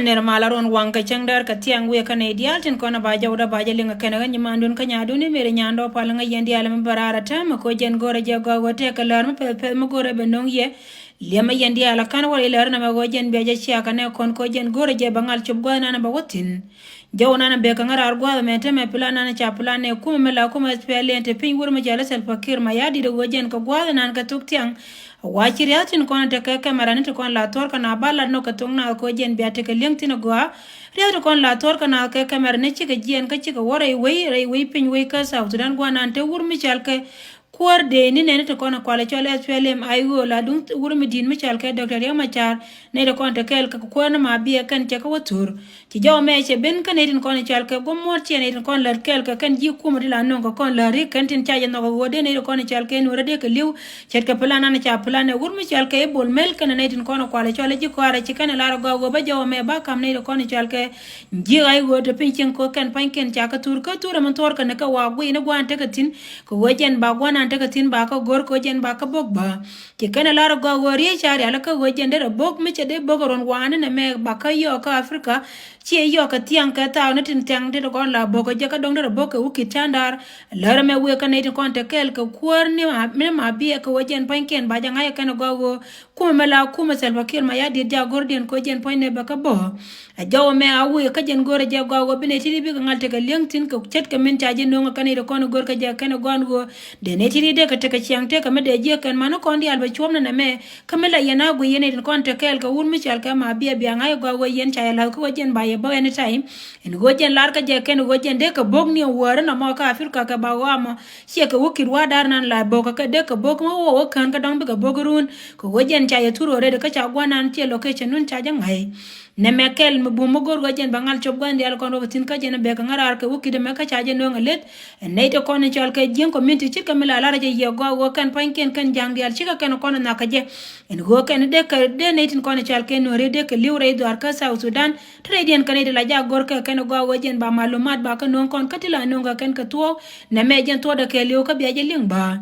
ner malaron wanka changdar katiang we kana ideal tin kona baja uda baja linga kana ganya mandun kanya aduni mere nyando palanga yendi alam barara tama ko jen gore je go wote kalar me pe mo gore benong ye lema yendi ala kana wala ilar na go jen beja chia kana kon ko jen gore je bangal chub go na ba wotin jawna na be kangara argwa me teme plana na cha plane kuma mela kuma spele te pin wur ma jala sel fakir ma yadi de go jen ko gwa na ka tuktiang wachiri atin kona te keke marani te kon la tor kana bala no ka tungna ko jen biya te ke lengtin go ria te kon la tor kana keke marani chike jien ka chike wore wei pin wei ka sa udan go na te wur mi chal ke kuar de ni ne te kona kwale chole SPLM ayu la dung wur mi din mi chal ke Dr. Yamachar ne te kon te kel ka ko na ma biya kan te ka watur ti jaw me che ben kan ne kon chal ke go mor che ne kon la kel ka kan ji ku mo la no ko kon la ri kan tin cha no go de ne kon chal ke no de ke liu chet ka plana na cha plana wur mi chal ke bol mel kan ne tin kon kwale chole ji ko ara chi kan la ro go ba jaw me ba kam ne kon chal ke ji ai go te pin chen ko kan pan ken cha ka tur man tor kan ka wa gu ina gwan te ka tin ko wajen ba gwan an te ka tin ba ka gor ko jen ba ka bok ba ki kan la ro go ri cha ala ka wajen de bok mi che de bogoron wan na me ba ka yo ka Afrika chi yo ka tiang ka ta na tin tiang de ko la boko je ka dong de boko u ki tandar la me we ka ne kon te kel ka kuor ni ma bi ka wajen pan ken ba janga ya kan go kuma mala kuma selva kir ma ya di ja gordien ko jen point ne ba ka bo a jaw me a wu ka jen gore je go bine ti bi ka ngalte ka lengtin ka chet ka min ta je no ka ne kon gor ka je kan gon go de ne ti de ka te ka chiang te ka me de je kan man ko ndi alba chom na me ka me la yana gu yene kon te kel ka un mi chal ka ma bi ngai go yen cha la ko jen ba ye ba anytime en go jen lar ka je ken go jen de ka bog ni wore na ma ka Afrika ka ba wa ma she ka wukir wa dar nan la bog ka de ka bog mo wo kan ka dang bi ka bogrun ko go jen cha ye turo re ka cha gwanan che location nun cha jang hai ne mekel mu bu mo gor go jen bangal chob gandi al kon rotin ka jen be ka ngarar ka wuki de me ka cha jen no ngalet ne to kon chal ka jen community chi ka mila lar je ye go kan pan ken kan jang di al chi ka ken kon na ka je en go ken de ka de ne tin kon chal ken no re de ka liure do ar ka South Sudan tradien kan de la ja gor ka ken go jen ba malumat ba ka non kon katila non ka ken ka to ne me jen to de ke liu ka bi je ling ba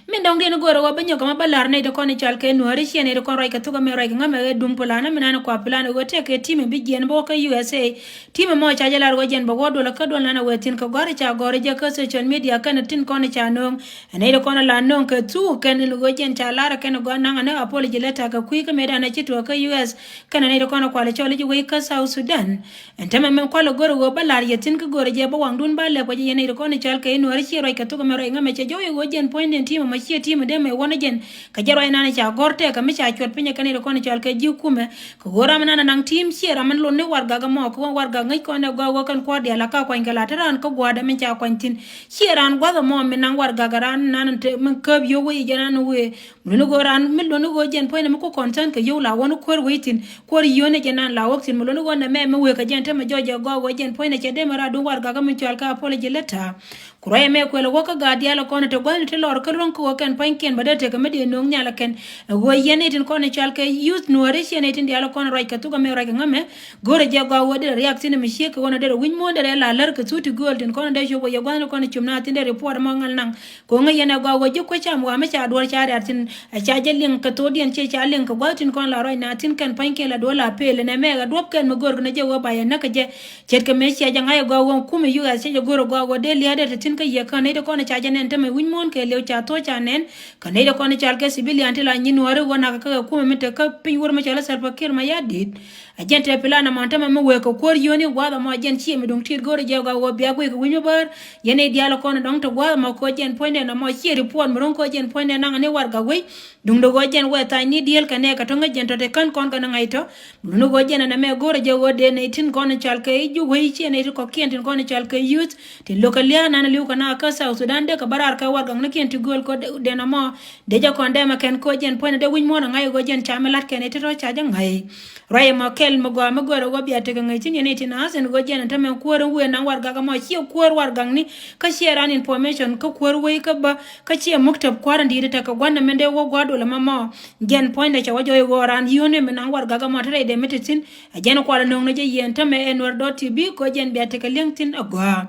min dong dien goro wa banyo kama balar ne de koni chal ke no ri shene de kon rai ka to me rai nga me dum plana me na ko plana go te ke team bi gen bo ka USA team mo cha jalar go gen bo go do la ka do na wetin ka gori cha gori je ka social media kan tin koni cha no ne de kon la non ka tu kan go gen cha lara kan go na na apology letter ka ku ka me da na chito ka US kan ne de kon ko le chole ji we ka South Sudan entama me ko lo goro go balar ye tin ka gori je bo wang dun ba le ko je ne de kon chal ke no ri shi rai ka to me rai nga me che jo go gen point team ma chi team de me wona gen ka jaro ina cha gorte ka mi cha chot pinya kanere ko ne chal ke ji kume ko gora mana nang team siera man lo ne warga ga mo ko warga ngai ko ne go kan ko de la ka ko ngala taran ko gwa da mi cha ko tin siera an gwa mo mi nang warga garan nan te min ka yo we janan we mun go ran mi lo no go gen point me ko content ka yo la wona ko waiting ko yo ne janan la waktin mo lo no go na me we ka gen te me joje go gen point che de mara do warga ga mi chal ka apology letter kurai me ko lo ka ga dia la ko ne to gwa te lor ka ron ko kan panken badate ka mede no nyala ken go yene tin ko ne chal ke youth no re shene tin dia la ko rai ka tu ga me rai ngame gore je go wode react ni mi sheke wona de win mo de la lar ka tuti gold tin ko ne de shobo ye gwan ko ne chumna tin de report ma ngal nang ko nga yene go go je ko cham wa me cha dor cha dar tin a cha je lin ka to dien che cha lin ka go tin ko la rai na tin kan panken la do la pele ne me ga dop ken mo gor ne je wo ba ye na ka je chet ka me cha ja ngai go won kuma yu ga che goro go de li ade tin ka ye ka ne de ko ne cha je ne me win mon ke le cha to cha nen kane da kone chal ke civilian tela nyin wore wona ka kuma mete ka pin wor ma chala Salva Kiir ma yadit agent e plana mantama me we ko kor yoni gwada ma agent chi me dong tir gore je ga wo bia ko winyo bar yene diala kone dong to gwada ma ko agent point na ma chi report mo ron ko agent point na ngane war ga we dung do go agent we ta ni diel kane ka to agent to te kan kon ka ngai to no go agent na me gore je wo de ne tin kone chal ke ju we chi ne ko kien tin kone chal ke youth tin local ya na liu kana ka South Sudan de ka barar ka war ga ne kien ti gol ko de na ma de ja kon de ma ken ko agent point de win mo na ngai go agent chamelat ken te to cha ja ngai rai ma kel mo go go bia te ngai tin ne tin asen go agent ta me ko ro we na war ga ma chi ko war ga ni ka share information ka ko we ka ba ka chi muktab kwaran di ta ka gwanna men de wo gwado la mama gen point da cha wajo go ran yone men na war ga ma tare de metitin a gen ko la no je yen ta me enwar.tv ko gen bia te ka linkedin agwa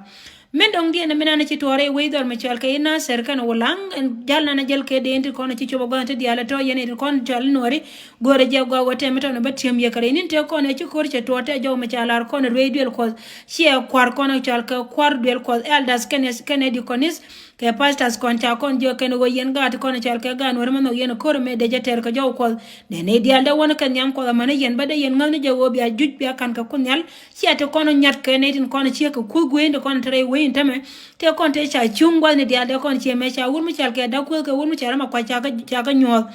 men dong dia na menana ci tore we dor me chal kay na ser kan walang jal na jal ke de ko na ci coba gonte di ala to yene kon jal nori gore je go wote meto na batiem ye kare nin te ko na ci kor ci tote jaw me chalar ko na we duel ko ci kwar ko na chal ka kwar duel ko elders kennedy konis ke pastors kon cha kon jo ken go yen gat kon chal ke gan war mano yen kor me de jeter ko jaw ko ne di alda won kan yam ko man yen bade yen ngani jawo bi ajuj bi kan ka kunyal ci ate kon nyat ke ne tin kon ci ko ku gwende kon tre we intame te kon te cha chungwa ne di alda kon ci me cha wur mu chal ke da ko ke wur mu chal ma kwa cha ka nyol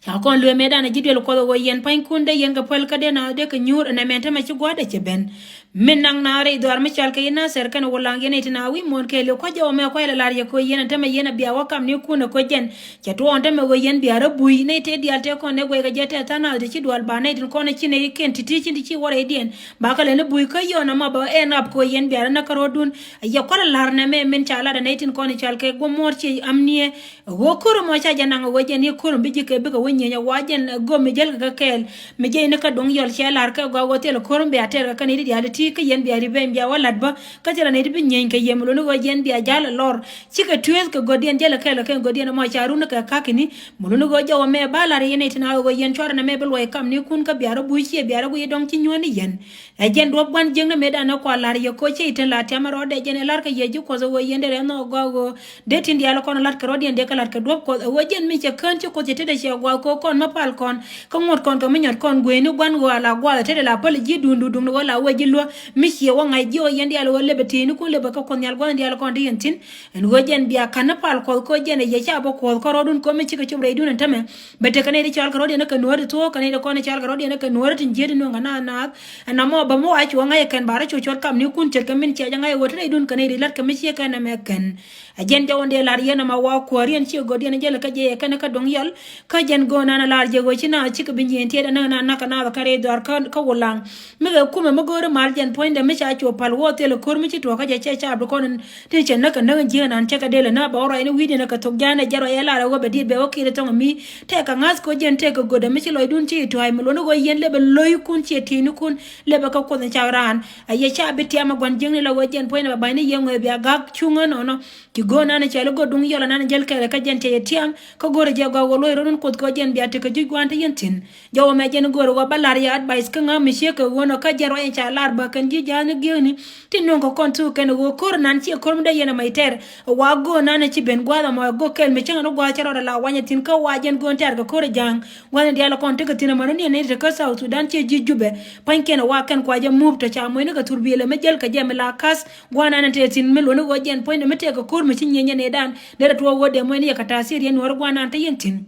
ya kon lue meda na jidel ko go yen pain kunde yen ga pal ka de na de ka nyur na mente ma ci gwada ci ben min nang na re dor mi chal ka ina ser kan wala ngene tina wi mon ke le ko jaw me ko la lar ye ko yen tama yen biya wakam ni kuna ko jen ke to on tama go yen biya rabui ne te dial te ko ne go ga jete tana de ci dwal ba ne din ko ne ci ne ken ti ci wore dien ba ka le ne bui ko yo na ma ba en ap ko yen biya na karo dun ya ko lar ne me min chala da ne tin ko ne chal ke go mor ci amnie go kuro mo cha jana go jen ni kuro bi ke bi ko wonye ya wajen go mi jel ga kel mi je ne ka dong yol che lar ka go hotel kuro bi ater ka ne di ala ti ka yen biya ribe biya wala ba ka jela ne bi nyen ka yem lo go jen biya jala lor ci ka tues ka godien jela kel ka godien mo charu na ka kakini mo lo go jaw me bala re ne tina go yen chora na me bel way kam ni kun ka biya bu ci biya go dong ci nyoni yen e jen do ban jeng na me da na ko lar ye ko ci iten la tema ro de jen lar ka ye ji ko zo go yen de no go de tin dia lo kon lar ka ro de ka lar ka do ko wo jen mi ci kan ci ko ci te de ci go ko kon ma pal kon ko ngot kon to mi nyot kon gwe ni gwan go ala gwa te de la pal ji dundu dum no la we ji lo mi ci wo ngai ji o yen dia lo le beti ni ko le ba ko kon yal gwan dia lo kon de yen tin en go jen biya kan pal ko jen ye cha bo ko ro dun ko mi ci ka ci re dun tame bete kan de chal ka ro de na ka no de to kan de kon chal ka ro de na ka no tin je no ngana na mo ba mo a ci wo ngai kan bara ci chot kam ni kun cer kam min ci ja ngai wo re dun kan de lat ka mi ci kan na me kan a jen jawonde lar yena ma wa ko rien ci go de na jela ka je kan ka dong yal ka jen go na lar je go ci na ci ka binje te da na ka na ka re dor ka wulang me ga kuma ma go mal jen point da mi cha ci pal wo te le kor mi ci to ka je cha abdo kon te chen na ka na je na ce ka de le na ba ro ina wi de na ka to jana jaro ya lar go be di be o ki re to mi te ka ngas ko jen te ka go da mi ci loy dun ci to ay mi lo no go yen le be loy kun ci ti ni kun le ba ka ko na cha ran a ye cha be ti ama gwan jeng ni la go jen point ba ni yen go be ga chunga no ki go na ci le go dung yola na jel ka ka jen te tiam ka go re je go go loy ron ko jen be te ka ju gwante yen tin jawo me jen go go balar ya advice ka nga mi she ka wono ka jaro en cha lar ba kan ji jana geni tin non ko kon tu ken go kor nan ci kor mu de yen mai ter wa go na ci ben gwa da ma go kel me chen no gwa charo la wanya tin ka wa jen go ter ka kor jang wana dia la kon te ka tin ma ne ne ka South Sudan ci ji jube pan ken wa kan kwa je move to cha mo ne ka turbi le me jel ka je me la kas gwana na te tin me lo no go jen point me te ka kor me cin nyenye ne dan de to wo de mo ne ka tasir yen war gwana ta yen tin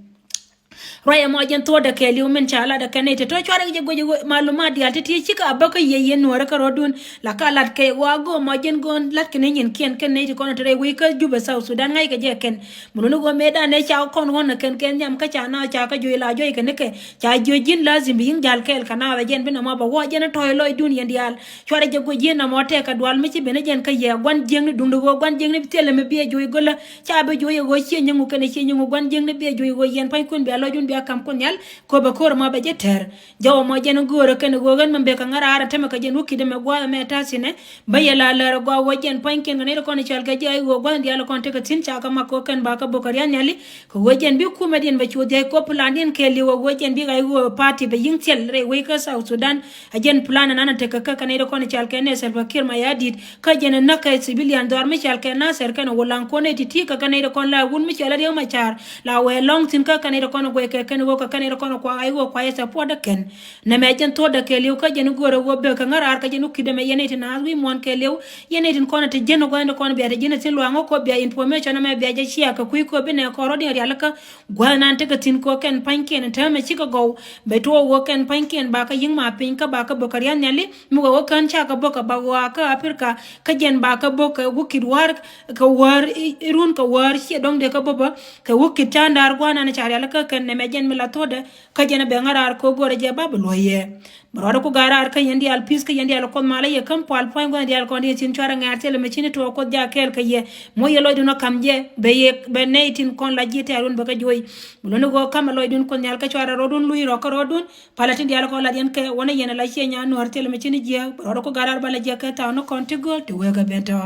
raya mo jen to da ke liu men chala da kanete to chwara je go maluma di alti ti chika abaka ye yen no ka rodun la ka lat ke wa go mo jen gon lat ke nen ken ne ti kono tre wi ka juba South Sudan ngai ka je ken muno go meda ne cha kon won ken nyam ka cha na cha ka jo la jo ke ne ke cha jo jin lazim yin jal kel kana da jen bina ma ba wo jen to loy dun yen dial chwara je go jen na mo te ka dwal mi ci bene jen ka ye gwan jeng ni dundu go gwan jeng ni tele me be jo go la cha be jo ye go chi nyu ke ne chi nyu gwan jeng ni be jo go yen pan kun be lo dun kam kunyal ko ba kor ma ba jeter jawo mo jen goro ken go gan mambe ka ngara ara tema ka jen wuki de me gwa me tasine ba yela la go wojen panken ne ko ne chal ga jay go gwan dial kon te ka tin cha ka ma ko ken ba ka bokar yan yali ko wojen bi kuma den ba chudi ko plan den ke li wo wojen bi ga go party be yin tel re we ka South Sudan a jen plan na te ka ka ne ko ne chal ken ne Salva Kiir ma yadit ka jen na ka civilian dor me chal ken na ser ken wolan ko ne ti ka ne ko la gun mi chala de ma char la we long tin ka ne ko no go ke ken go ka kanere kono kwa ay go kwa yesa poda ken na me jen to da ke liu ka jen go ro be ka ngara ka jen ukide me yeneti na wi mon ke liu yeneti kono te jen go ndo kono be te jen tin lo ngo ko be information na me be je chia ka ku ko be ne ko ro de ala ka gwa nan te ka tin ko ken panken ta me chika go be to wo ken panken ba ka yin ma pin ka ba ka bokar yan nyali mu go kan cha ka boka ba wa ka apirka ka jen ba ka boka wukid war ka war irun ka war shi dong de ka boba ka wukid tandar gwa nan cha ala ka ken ne me jen mi la tode ka jena be ngarar ko gore je babu loye baro ko garar ka yandi al pis ka yandi al kon mala ye kam pal point go yandi al kon ye tin chara ngarte le machine to ko ja kel ka ye mo ye loy dino kam je be ye be neitin kon la jite arun ba ka joy mulo go kam loy dun kon yal ka chara rodun lui ro ko rodun palatin di al ko la yen ke wona yena la che nya no arte le machine je baro ko garar bala je ka ta no kon te go to we ga beta